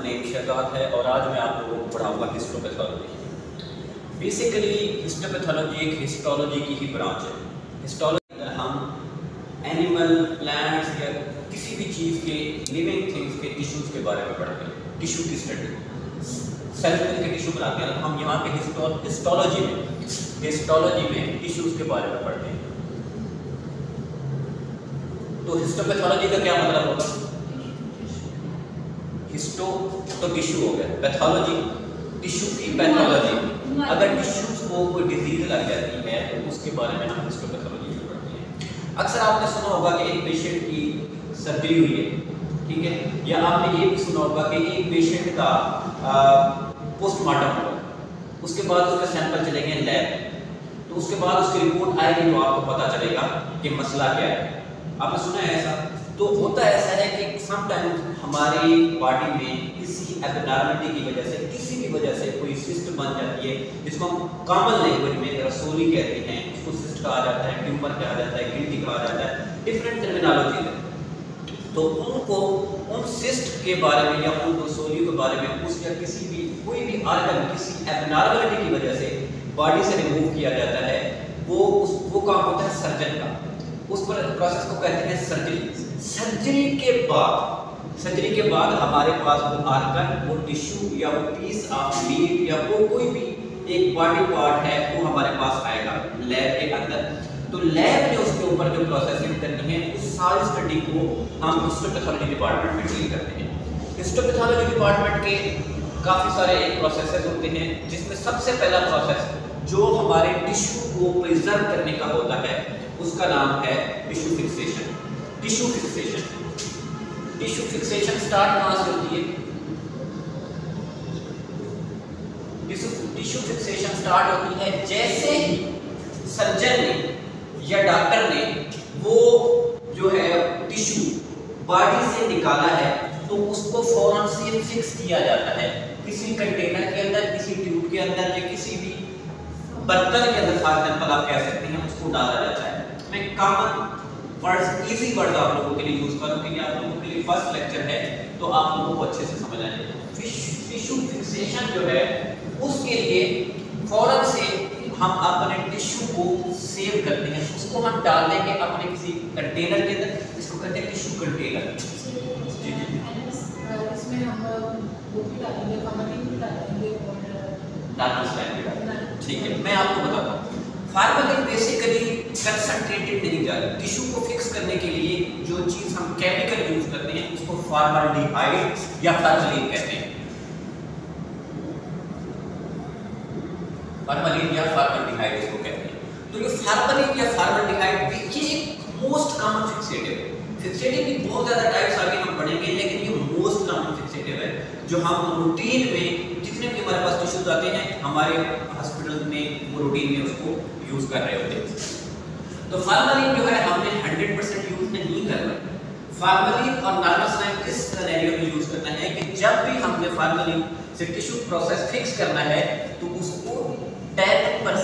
Name Shahzad है और आज मैं आप लोगों को पढ़ाऊंगा हिस्टोपैथोलॉजी। बेसिकली हिस्टोपैथोलॉजी एक हिस्टोलॉजी की ही ब्रांच है। हिस्टोलॉजी अगर हम एनिमल, प्लांट्स या किसी भी चीज़ के लिविंग थिंग्स के टिश्यूज़ के बारे में पढ़ते हैं, टिश्यू की स्टडी, सेल्स मिलकर टिश्यू बनाते हैं, तो हम यहाँ पे हिस्टोलॉजी में टिश्यूज़ के बारे में पढ़ते हैं। तो हिस्टोपैथोलॉजी का क्या मतलब होगा? हिस्टो तो टिश्यू हो गया, पैथोलॉजी टिश्यू की पैथोलॉजी। अगर टिश्यूज को कोई डिजीज लग जाती है तो उसके बारे में हम हिस्टोपैथोलॉजी में पढ़ते हैं। अक्सर आपने सुना होगा कि एक पेशेंट की सर्जरी हुई है, ठीक है, या आपने ये भी सुना होगा कि एक पेशेंट का पोस्टमार्टम हुआ, उसके बाद उसके सैंपल चले गए लैब, तो उसके बाद उसकी रिपोर्ट आएगी तो आपको पता चलेगा कि मसला क्या है। आपने सुना है ऐसा? तो होता ऐसा है कि समटाइम्स हमारी बॉडी में किसी एबनॉर्मलिटी की वजह से, किसी भी वजह से कोई सिस्ट बन जाती है, जिसको हम कॉमन लैंग्वेज में रसोली कहते हैं, उसको सिस्ट कहा जाता है, ट्यूमर कहा जाता है, गिल्टी कहा जाता है, डिफरेंट टर्मिनोलॉजी है। तो उनको उन सिस्ट के बारे में या उन रसोली के बारे में उसका किसी भी कोई भी आर्गन किसी एबनॉर्मलिटी की वजह से बॉडी से रिमूव किया जाता है, वो काम होता है सर्जन का। उस पर प्रोसेस को कहते हैं सर्जरी। सर्जरी के बाद हमारे पास वो आर्गन, वो टिश्यू या वो पीस ऑफ मीट या वो कोई भी एक बॉडी पार्ट है वो हमारे पास आएगा लैब के अंदर। तो लैब ने उसके ऊपर जो प्रोसेसिंग करनी है उस सारी स्टडी को हम हिस्टोपैथोलॉजी डिपार्टमेंट में डील करते हैं। हिस्टोपैथोलॉजी डिपार्टमेंट के काफ़ी सारे एक होते हैं, जिसमें सबसे पहला प्रोसेस जो हमारे टिश्यू को प्रिजर्व करने का होता है उसका नाम है tissue fixation. Tissue fixation start कहाँ से होती है? टिश्यू फिक्सेशन स्टार्ट होती है जैसे ही सर्जन ने या डॉक्टर ने वो जो है टिश्यू बॉडी से निकाला है तो उसको फौरन से फिक्स किया जाता है किसी कंटेनर के अंदर, किसी ट्यूब के अंदर या किसी भी बर्तन के अंदर, फॉर एग्जांपल आप कह सकते हैं, उसको डाला जाता है। मैं कॉमन वर्ड्स, इजी वर्ड आप लोगों के लिए यूज करूं क्योंकि आप लोगों के लिए फर्स्ट लेक्चर है तो आप लोगों को अच्छे से समझ आ जाएगा। टिश्यू फिक्सेशन जो है उसके लिए फौरन से हम अपने टिश्यू को सेव करते हैं, उसको हम डाल देंगे अपने किसी कंटेनर के अंदर, इसको कहते हैं टिश्यू कंटेनर। जी जी, इसमें हम वो भी डालेंगे, फॉर्मेलिन भी डालेंगे और डालना स्लाइड। ठीक है, मैं आपको बताता हूँ। फॉर्मेलिन बेसिकली कंसंट्रेटेड नहीं जा रही। टिश्यू को फिक्स करने के लिए जो चीज हम केमिकल यूज करते हैं उसको फॉर्मल्डिहाइड या फॉर्मेलिन कहते हैं। फॉर्मेलिन या फॉर्मल्डिहाइड इसको कहते हैं। तो ये फॉर्मेलिन या फॉर्मल्डिहाइड ये मोस्ट कॉमन फिक्सेटिव है। फिक्सेटिव की बहुत ज्यादा टाइप्स आगे हम पढ़ेंगे, लेकिन ये मोस्ट कॉमन फिक्सेटिव है जो हम रूटीन में जितने भी हमारे पास टिश्यूज आते हैं हमारे हॉस्पिटल में वो रूटीन में उसको यूज कर रहे होते हैं। तो फॉर्मेलिन जो है हमने 100% यूज नहीं करना। फॉर्मेलिन और नार्कोसाइन इस सिनेरियो में यूज करना है कि जब भी हमने फॉर्मेलिन से टिश्यू प्रोसेस फिक्स करना है तो उसको 10%